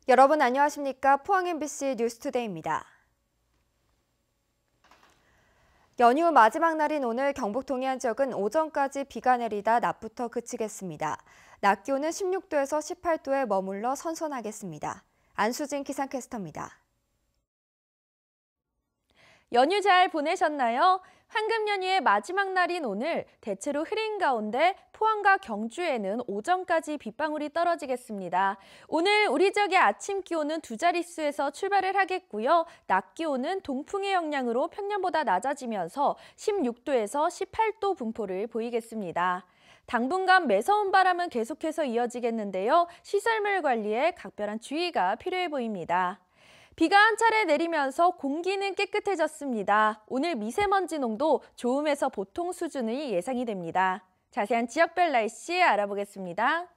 여러분 안녕하십니까? 포항 MBC 뉴스투데이입니다. 연휴 마지막 날인 오늘 경북 동해안 지역은 오전까지 비가 내리다 낮부터 그치겠습니다. 낮 기온은 16도에서 18도에 머물러 선선하겠습니다. 안수진 기상캐스터입니다. 연휴 잘 보내셨나요? 황금 연휴의 마지막 날인 오늘 대체로 흐린 가운데 포항과 경주에는 오전까지 빗방울이 떨어지겠습니다. 오늘 우리 지역의 아침 기온은 두 자릿수에서 출발을 하겠고요. 낮 기온은 동풍의 영향으로 평년보다 낮아지면서 16도에서 18도 분포를 보이겠습니다. 당분간 매서운 바람은 계속해서 이어지겠는데요. 시설물 관리에 각별한 주의가 필요해 보입니다. 비가 한 차례 내리면서 공기는 깨끗해졌습니다. 오늘 미세먼지 농도 좋음에서 보통 수준이 예상이 됩니다. 자세한 지역별 날씨 알아보겠습니다.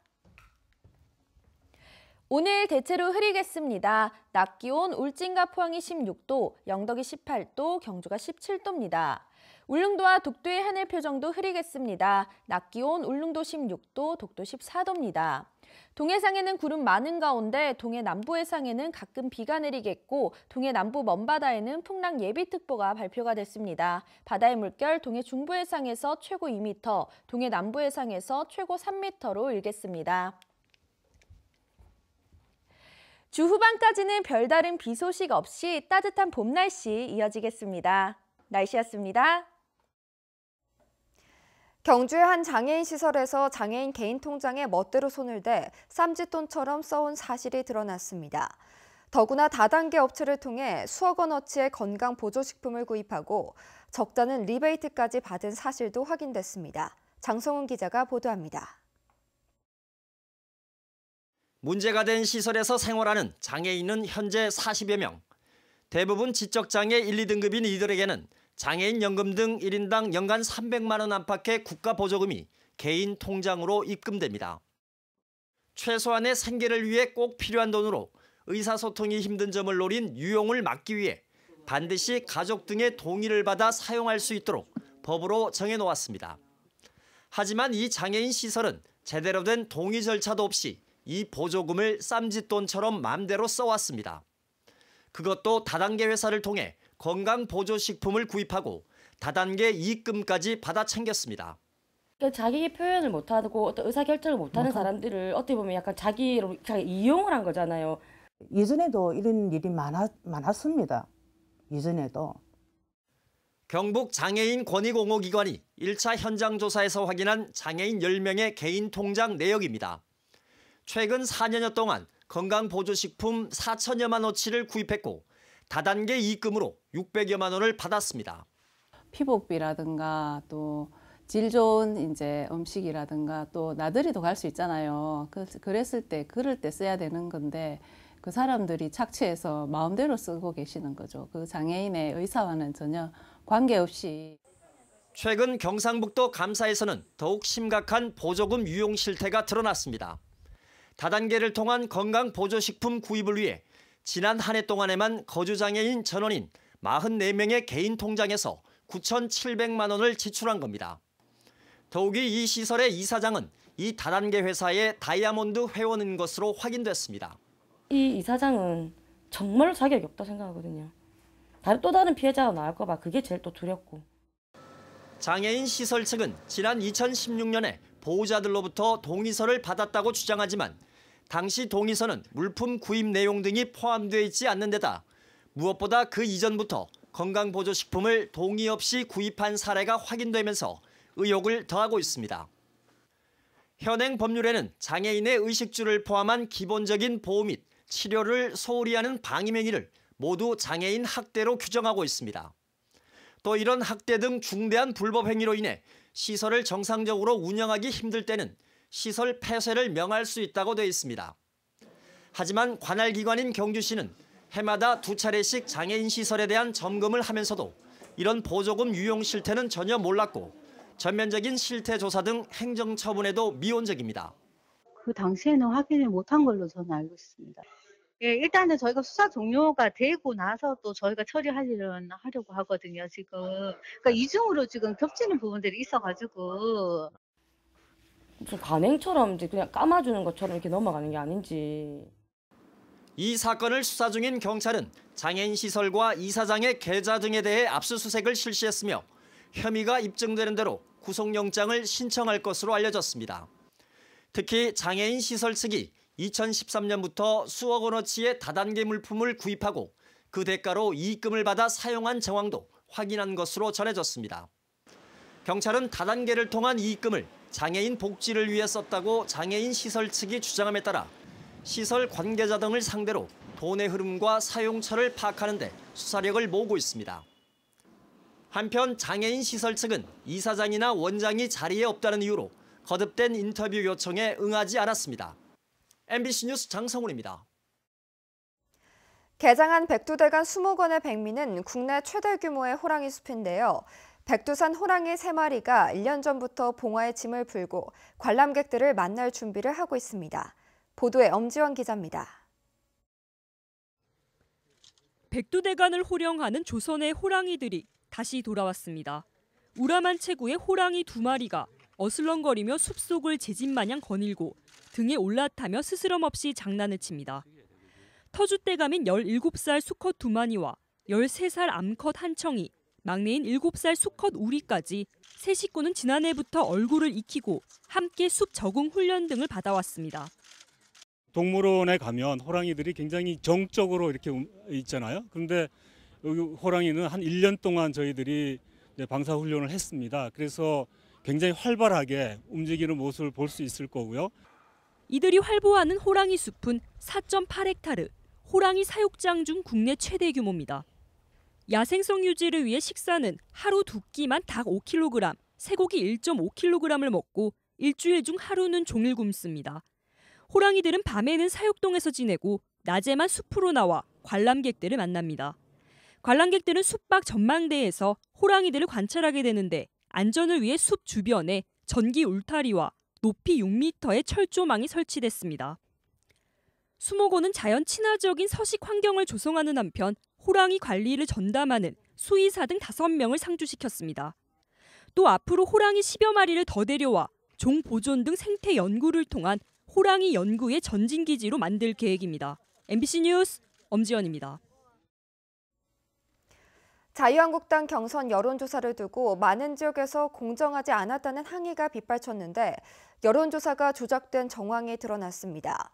오늘 대체로 흐리겠습니다. 낮 기온 울진과 포항이 16도, 영덕이 18도, 경주가 17도입니다. 울릉도와 독도의 하늘 표정도 흐리겠습니다. 낮 기온 울릉도 16도, 독도 14도입니다. 동해상에는 구름 많은 가운데 동해 남부 해상에는 가끔 비가 내리겠고 동해 남부 먼바다에는 풍랑 예비특보가 발표가 됐습니다. 바다의 물결 동해 중부 해상에서 최고 2m, 동해 남부 해상에서 최고 3m로 일겠습니다. 주 후반까지는 별다른 비 소식 없이 따뜻한 봄 날씨 이어지겠습니다. 날씨였습니다. 경주의 한 장애인 시설에서 장애인 개인 통장에 멋대로 손을 대 쌈짓돈처럼 써온 사실이 드러났습니다. 더구나 다단계 업체를 통해 수억 원어치의 건강보조식품을 구입하고 적자는 리베이트까지 받은 사실도 확인됐습니다. 장성훈 기자가 보도합니다. 문제가 된 시설에서 생활하는 장애인은 현재 40여 명. 대부분 지적장애 1, 2등급인 이들에게는 장애인 연금 등 1인당 연간 300만 원 안팎의 국가 보조금이 개인 통장으로 입금됩니다. 최소한의 생계를 위해 꼭 필요한 돈으로 의사소통이 힘든 점을 노린 유용을 막기 위해 반드시 가족 등의 동의를 받아 사용할 수 있도록 법으로 정해놓았습니다. 하지만 이 장애인 시설은 제대로 된 동의 절차도 없이 이 보조금을 쌈짓돈처럼 맘대로 써왔습니다. 그것도 다단계 회사를 통해 건강보조식품을 구입하고 다단계 이익금까지 받아 챙겼습니다. 자기 표현을 못하고 어떤 의사결정을 못하는 사람들을 어떻게 보면 약간 자기로 이용을 한 거잖아요. 예전에도 이런 일이 많았습니다. 예전에도. 경북 장애인 권익옹호기관이 1차 현장 조사에서 확인한 장애인 10명의 개인 통장 내역입니다. 최근 4년여 동안 건강보조식품 4천여만 원치를 구입했고 다단계 이익금으로 600여만 원을 받았습니다. 피복비라든가 또 질 좋은 이제 음식이라든가 또 나들이도 갈 수 있잖아요. 그럴 때 써야 되는 건데 그 사람들이 착취해서 마음대로 쓰고 계시는 거죠. 그 장애인의 의사와는 전혀 관계없이. 최근 경상북도 감사에서는 더욱 심각한 보조금 유용 실태가 드러났습니다. 다단계를 통한 건강보조식품 구입을 위해 지난 한 해 동안에만 거주장애인 전원인 44명의 개인 통장에서 9,700만 원을 지출한 겁니다. 더욱이 이 시설의 이사장은 이 다단계 회사의 다이아몬드 회원인 것으로 확인됐습니다. 이 이사장은 정말로 자격이 없다 생각하거든요. 또 다른 피해자가 나올까 봐 그게 제일 또 두렵고. 장애인 시설 측은 지난 2016년에 보호자들로부터 동의서를 받았다고 주장하지만 당시 동의서는 물품 구입 내용 등이 포함되어 있지 않는 데다 무엇보다 그 이전부터 건강보조식품을 동의 없이 구입한 사례가 확인되면서 의혹을 더하고 있습니다. 현행 법률에는 장애인의 의식주를 포함한 기본적인 보호 및 치료를 소홀히 하는 방임행위를 모두 장애인 학대로 규정하고 있습니다. 또 이런 학대 등 중대한 불법 행위로 인해 시설을 정상적으로 운영하기 힘들 때는 시설 폐쇄를 명할 수 있다고 되어 있습니다. 하지만 관할 기관인 경주시는 해마다 2차례씩 장애인 시설에 대한 점검을 하면서도 이런 보조금 유용 실태는 전혀 몰랐고 전면적인 실태 조사 등 행정 처분에도 미온적입니다. 그 당시에는 확인을 못한 걸로 저는 알고 있습니다. 예, 일단은 저희가 수사 종료가 되고 나서 또 저희가 하려고 하거든요, 지금. 그러니까 이중으로 지금 겹치는 부분들이 있어가지고. 무슨 관행처럼 이제 그냥 감아주는 것처럼 이렇게 넘어가는 게 아닌지. 이 사건을 수사 중인 경찰은 장애인 시설과 이사장의 계좌 등에 대해 압수수색을 실시했으며 혐의가 입증되는 대로 구속영장을 신청할 것으로 알려졌습니다. 특히 장애인 시설 측이 2013년부터 수억 원어치의 다단계 물품을 구입하고 그 대가로 이익금을 받아 사용한 정황도 확인한 것으로 전해졌습니다. 경찰은 다단계를 통한 이익금을 장애인 복지를 위해 썼다고 장애인 시설 측이 주장함에 따라 시설 관계자 등을 상대로 돈의 흐름과 사용처를 파악하는 데 수사력을 모으고 있습니다. 한편 장애인 시설 측은 이사장이나 원장이 자리에 없다는 이유로 거듭된 인터뷰 요청에 응하지 않았습니다. MBC 뉴스 장성훈입니다. 개장한 백두대간 수목원의 백미는 국내 최대 규모의 호랑이 숲인데요. 백두산 호랑이 3마리가 1년 전부터 봉화의 짐을 풀고 관람객들을 만날 준비를 하고 있습니다. 보도에 엄지원 기자입니다. 백두대간을 호령하는 조선의 호랑이들이 다시 돌아왔습니다. 우라만 체구의 호랑이 2마리가 어슬렁거리며 숲속을 제집마냥 거닐고 등에 올라타며 스스럼 없이 장난을 칩니다. 터줏대감인 17살 수컷 2마리와 13살 암컷 1청이 막내인 7살 수컷 우리까지 세 식구는 지난해부터 얼굴을 익히고 함께 숲 적응 훈련 등을 받아왔습니다. 동물원에 가면 호랑이들이 굉장히 정적으로 이렇게 있잖아요. 그런데 여기 호랑이는 한 1년 동안 저희들이 방사 훈련을 했습니다. 그래서 굉장히 활발하게 움직이는 모습을 볼 수 있을 거고요. 이들이 활보하는 호랑이 숲은 4.8헥타르, 호랑이 사육장 중 국내 최대 규모입니다. 야생성 유지를 위해 식사는 하루 2끼만 닭 5kg, 쇠고기 1.5kg을 먹고 일주일 중 하루는 종일 굶습니다. 호랑이들은 밤에는 사육동에서 지내고 낮에만 숲으로 나와 관람객들을 만납니다. 관람객들은 숲밖 전망대에서 호랑이들을 관찰하게 되는데 안전을 위해 숲 주변에 전기 울타리와 높이 6m의 철조망이 설치됐습니다. 수목원은 자연 친화적인 서식 환경을 조성하는 한편 호랑이 관리를 전담하는 수의사 등 5명을 상주시켰습니다. 또 앞으로 호랑이 10여 마리를 더 데려와 종 보존 등 생태 연구를 통한 호랑이 연구의 전진기지로 만들 계획입니다. MBC 뉴스 엄지연입니다. 자유한국당 경선 여론조사를 두고 많은 지역에서 공정하지 않았다는 항의가 빗발쳤는데 여론조사가 조작된 정황이 드러났습니다.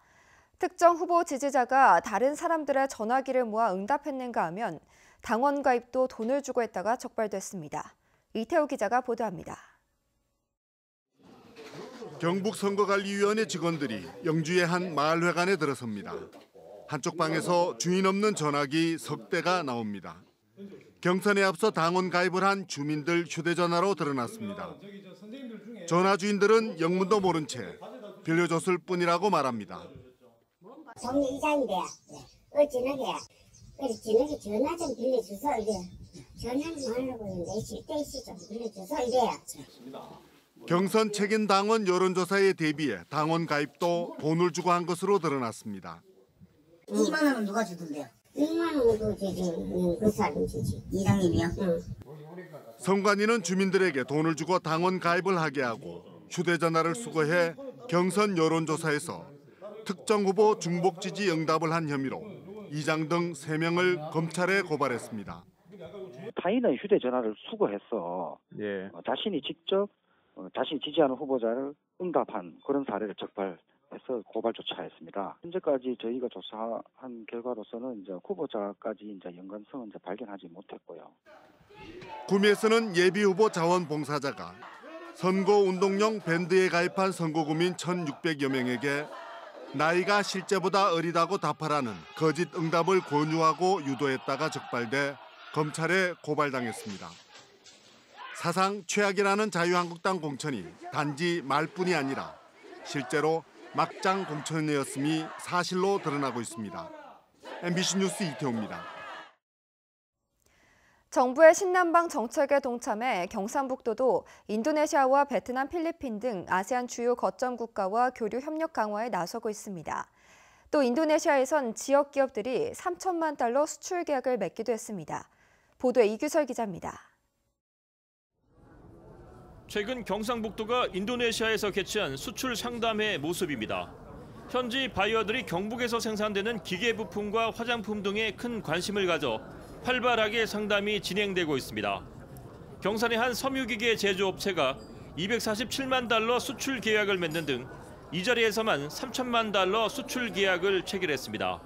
특정 후보 지지자가 다른 사람들의 전화기를 모아 응답했는가 하면 당원 가입도 돈을 주고 했다가 적발됐습니다. 이태우 기자가 보도합니다. 경북선거관리위원회 직원들이 영주의 한 마을회관에 들어섭니다. 한쪽 방에서 주인 없는 전화기 석 대가 나옵니다. 경선에 앞서 당원 가입을 한 주민들 휴대전화로 드러났습니다. 전화 주인들은 영문도 모른 채 빌려줬을 뿐이라고 말합니다. 동네 이장인데 어찌나게 진흙이 전화 좀 빌려줘서 이래 전화를 하려고 했는데 실대시 좀 빌려줘서 이래요. 경선 책임 당원 여론조사에 대비해 당원 가입도 돈을 주고 한 것으로 드러났습니다. 2만 원은 누가 주던데요? 2만 원도 주지 그 사람 주지. 이장님이요? 응. 선관위는 주민들에게 돈을 주고 당원 가입을 하게 하고 휴대전화를 수거해 경선 여론조사에서 특정 후보 중복 지지 응답을 한 혐의로 이장 등 3명을 검찰에 고발했습니다. 타인의 휴대전화를 수거해서 자신이 직접 자신이 지지하는 후보자를 응답한 그런 사례를 적발해서 고발 조치하였습니다. 현재까지 저희가 조사한 결과로서는 이제 후보자까지 이제 연관성은 이제 발견하지 못했고요. 구미에서는 예비 후보 자원봉사자가 선거운동용 밴드에 가입한 선거구민 1,600여 명에게 나이가 실제보다 어리다고 답하라는 거짓 응답을 권유하고 유도했다가 적발돼 검찰에 고발당했습니다. 사상 최악이라는 자유한국당 공천이 단지 말뿐이 아니라 실제로 막장 공천이었음이 사실로 드러나고 있습니다. MBC 뉴스 이태호입니다. 정부의 신남방 정책에 동참해 경상북도도 인도네시아와 베트남, 필리핀 등 아세안 주요 거점 국가와 교류 협력 강화에 나서고 있습니다. 또 인도네시아에선 지역 기업들이 3천만 달러 수출 계약을 맺기도 했습니다. 보도에 이규설 기자입니다. 최근 경상북도가 인도네시아에서 개최한 수출 상담회 모습입니다. 현지 바이어들이 경북에서 생산되는 기계 부품과 화장품 등에 큰 관심을 가져 활발하게 상담이 진행되고 있습니다. 경산의 한 섬유기계 제조업체가 247만 달러 수출 계약을 맺는 등 이 자리에서만 3천만 달러 수출 계약을 체결했습니다.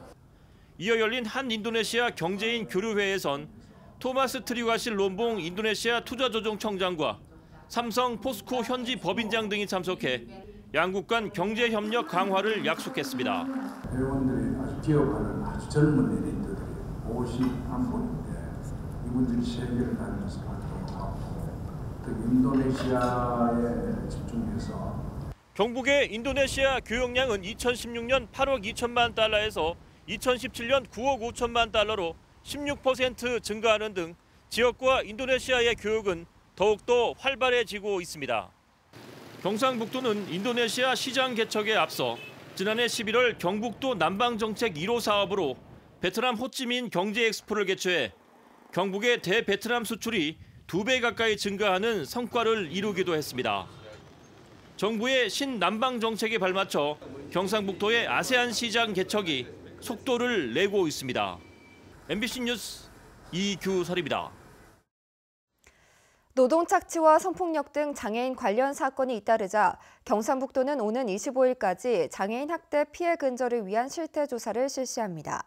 이어 열린 한 인도네시아 경제인 교류회에선 토마스 트리와실 롬봉 인도네시아 투자조정청장과 삼성 포스코 현지 법인장 등이 참석해 양국 간 경제 협력 강화를 약속했습니다. 회원들이 아주 기억하는 아주 젊은 엘리트들이 51분인데 이분들이 세계를 다니면서 활동하고 특히 인도네시아에 집중해서 경북의 인도네시아 교역량은 2016년 8억 2천만 달러에서 2017년 9억 5천만 달러로 16% 증가하는 등 지역과 인도네시아의 교역은 더욱더 활발해지고 있습니다. 경상북도는 인도네시아 시장 개척에 앞서 지난해 11월 경북도 남방정책 1호 사업으로 베트남 호찌민 경제엑스포를 개최해 경북의 대베트남 수출이 2배 가까이 증가하는 성과를 이루기도 했습니다. 정부의 신남방정책에 발맞춰 경상북도의 아세안 시장 개척이 속도를 내고 있습니다. MBC 뉴스 이규설입니다. 노동착취와 성폭력 등 장애인 관련 사건이 잇따르자 경상북도는 오는 25일까지 장애인 학대 피해 근절을 위한 실태조사를 실시합니다.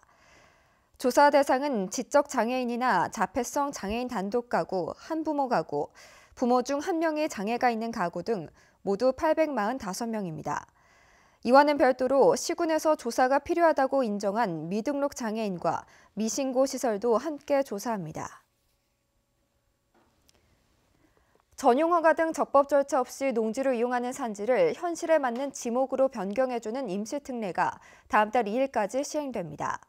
조사 대상은 지적 장애인이나 자폐성 장애인 단독 가구, 한부모 가구, 부모 중 1명이 장애가 있는 가구 등 모두 845명입니다. 이와는 별도로 시군에서 조사가 필요하다고 인정한 미등록 장애인과 미신고 시설도 함께 조사합니다. 전용허가 등 적법 절차 없이 농지를 이용하는 산지를 현실에 맞는 지목으로 변경해주는 임시특례가 다음 달 2일까지 시행됩니다.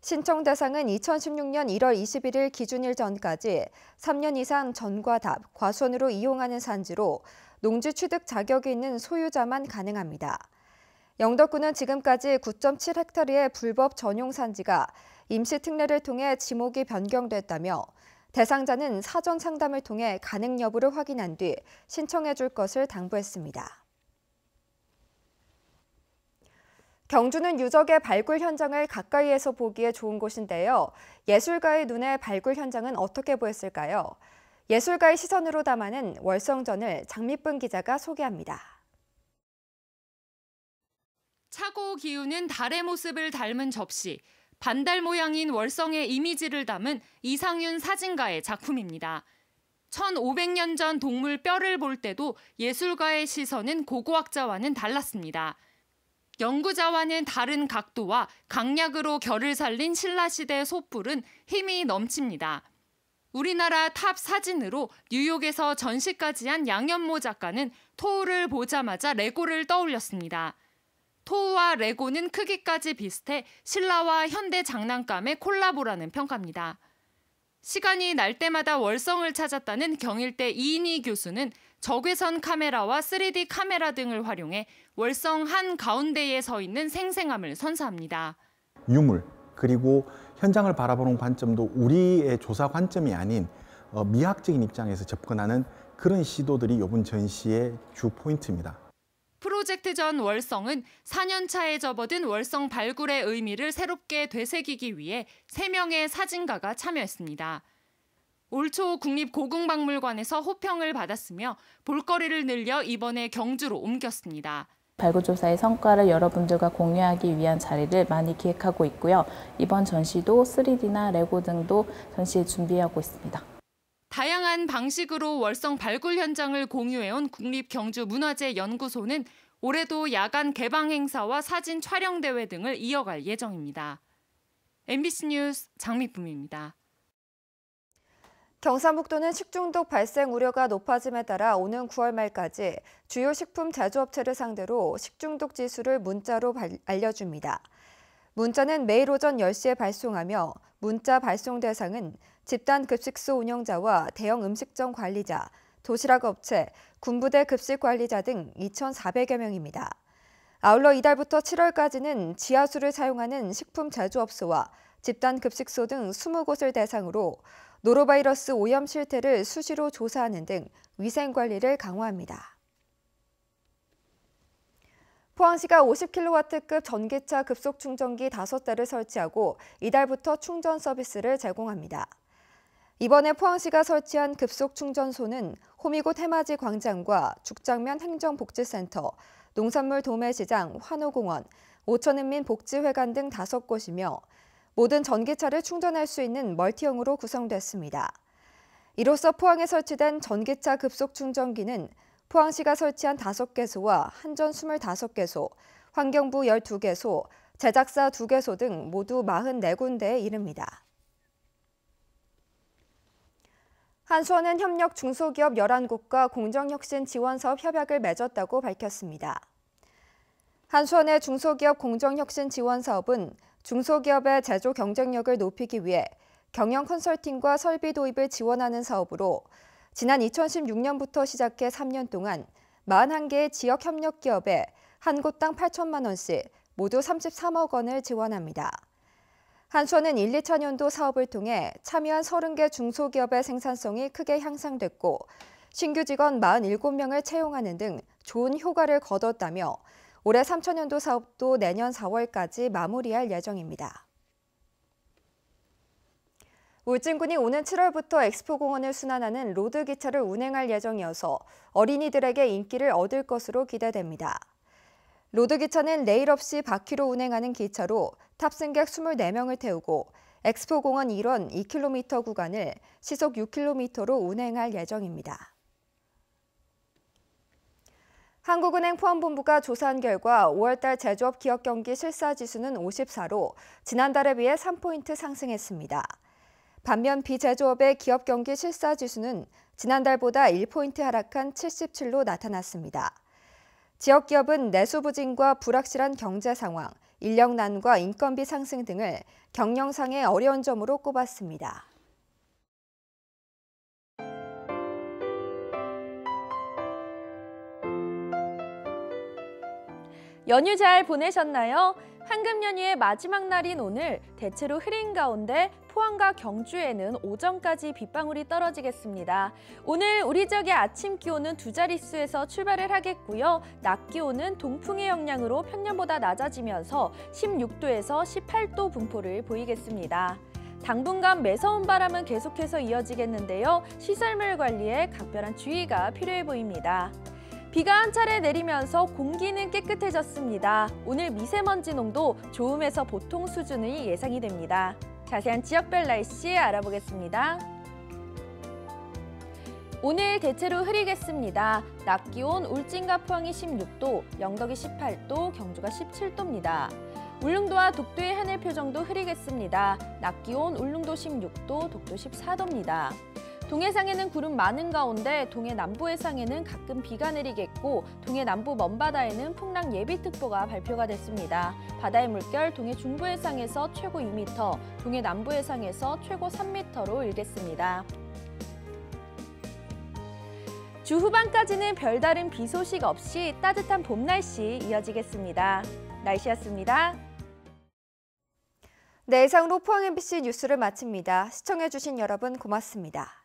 신청 대상은 2016년 1월 21일 기준일 전까지 3년 이상 전과 답, 과수원으로 이용하는 산지로 농지 취득 자격이 있는 소유자만 가능합니다. 영덕군은 지금까지 9.7헥타르의 불법 전용 산지가 임시특례를 통해 지목이 변경됐다며 대상자는 사전 상담을 통해 가능 여부를 확인한 뒤 신청해 줄 것을 당부했습니다. 경주는 유적의 발굴 현장을 가까이에서 보기에 좋은 곳인데요. 예술가의 눈에 발굴 현장은 어떻게 보였을까요? 예술가의 시선으로 담아낸 월성전을 장미쁨 기자가 소개합니다. 차고 기우는 달의 모습을 닮은 접시, 반달 모양인 월성의 이미지를 담은 이상윤 사진가의 작품입니다. 1500년 전 동물 뼈를 볼 때도 예술가의 시선은 고고학자와는 달랐습니다. 연구자와는 다른 각도와 강약으로 결을 살린 신라시대 솥불은 힘이 넘칩니다. 우리나라 탑 사진으로 뉴욕에서 전시까지 한 양현모 작가는 토우를 보자마자 레고를 떠올렸습니다. 토우와 레고는 크기까지 비슷해 신라와 현대 장난감의 콜라보라는 평가입니다. 시간이 날 때마다 월성을 찾았다는 경일대 이인희 교수는 적외선 카메라와 3D 카메라 등을 활용해 월성 한 가운데에 서 있는 생생함을 선사합니다. 유물 그리고 현장을 바라보는 관점도 우리의 조사 관점이 아닌 미학적인 입장에서 접근하는 그런 시도들이 이번 전시의 주 포인트입니다. 프로젝트 전 월성은 4년 차에 접어든 월성 발굴의 의미를 새롭게 되새기기 위해 3명의 사진가가 참여했습니다. 올 초 국립고궁박물관에서 호평을 받았으며 볼거리를 늘려 이번에 경주로 옮겼습니다. 발굴조사의 성과를 여러분들과 공유하기 위한 자리를 많이 기획하고 있고요. 이번 전시도 3D나 레고 등도 전시에 준비하고 있습니다. 다양한 방식으로 월성 발굴 현장을 공유해온 국립경주문화재연구소는 올해도 야간 개방 행사와 사진 촬영 대회 등을 이어갈 예정입니다. MBC 뉴스 장미쁨입니다. 경상북도는 식중독 발생 우려가 높아짐에 따라 오는 9월 말까지 주요 식품 제조업체를 상대로 식중독 지수를 문자로 알려줍니다. 문자는 매일 오전 10시에 발송하며 문자 발송 대상은 집단 급식소 운영자와 대형 음식점 관리자, 도시락 업체, 군부대 급식 관리자 등 2,400여 명입니다. 아울러 이달부터 7월까지는 지하수를 사용하는 식품 제조업소와 집단 급식소 등 20곳을 대상으로 노로바이러스 오염 실태를 수시로 조사하는 등 위생 관리를 강화합니다. 포항시가 50kW급 전기차 급속 충전기 5대를 설치하고 이달부터 충전 서비스를 제공합니다. 이번에 포항시가 설치한 급속 충전소는 호미곶 해맞이 광장과 죽장면 행정복지센터, 농산물 도매시장, 환호공원, 오천은민 복지회관 등 5곳이며 모든 전기차를 충전할 수 있는 멀티형으로 구성됐습니다. 이로써 포항에 설치된 전기차 급속 충전기는 포항시가 설치한 5개소와 한전 25개소, 환경부 12개소, 제작사 2개소 등 모두 44군데에 이릅니다. 한수원은 협력 중소기업 11곳과 공정혁신 지원사업 협약을 맺었다고 밝혔습니다. 한수원의 중소기업 공정혁신 지원사업은 중소기업의 제조 경쟁력을 높이기 위해 경영 컨설팅과 설비 도입을 지원하는 사업으로 지난 2016년부터 시작해 3년 동안 41개의 지역 협력 기업에 한 곳당 8천만 원씩 모두 33억 원을 지원합니다. 한수원은 1, 2차년도 사업을 통해 참여한 30개 중소기업의 생산성이 크게 향상됐고 신규 직원 47명을 채용하는 등 좋은 효과를 거뒀다며 올해 3차년도 사업도 내년 4월까지 마무리할 예정입니다. 울진군이 오는 7월부터 엑스포공원을 순환하는 로드기차를 운행할 예정이어서 어린이들에게 인기를 얻을 것으로 기대됩니다. 로드기차는 레일 없이 바퀴로 운행하는 기차로 탑승객 24명을 태우고 엑스포공원 일원 2km 구간을 시속 6km로 운행할 예정입니다. 한국은행 포항본부가 조사한 결과 5월달 제조업 기업 경기 실사지수는 54로 지난달에 비해 3포인트 상승했습니다. 반면 비제조업의 기업 경기 실사지수는 지난달보다 1포인트 하락한 77로 나타났습니다. 지역 기업은 내수 부진과 불확실한 경제 상황, 인력난과 인건비 상승 등을 경영상의 어려운 점으로 꼽았습니다. 연휴 잘 보내셨나요? 황금 연휴의 마지막 날인 오늘 대체로 흐린 가운데 포항과 경주에는 오전까지 빗방울이 떨어지겠습니다. 오늘 우리 지역의 아침 기온은 2자릿수에서 출발을 하겠고요. 낮 기온은 동풍의 영향으로 평년보다 낮아지면서 16도에서 18도 분포를 보이겠습니다. 당분간 매서운 바람은 계속해서 이어지겠는데요. 시설물 관리에 각별한 주의가 필요해 보입니다. 비가 한 차례 내리면서 공기는 깨끗해졌습니다. 오늘 미세먼지 농도 좋음에서 보통 수준이 예상이 됩니다. 자세한 지역별 날씨 알아보겠습니다. 오늘 대체로 흐리겠습니다. 낮 기온 울진과 포항이 16도, 영덕이 18도, 경주가 17도입니다. 울릉도와 독도의 하늘 표정도 흐리겠습니다. 낮 기온 울릉도 16도, 독도 14도입니다. 동해상에는 구름 많은 가운데 동해 남부 해상에는 가끔 비가 내리겠고 동해 남부 먼바다에는 풍랑 예비특보가 발표가 됐습니다. 바다의 물결 동해 중부 해상에서 최고 2m, 동해 남부 해상에서 최고 3m로 일겠습니다. 주 후반까지는 별다른 비 소식 없이 따뜻한 봄 날씨 이어지겠습니다. 날씨였습니다. 네, 이상으로 포항 MBC 뉴스를 마칩니다. 시청해주신 여러분 고맙습니다.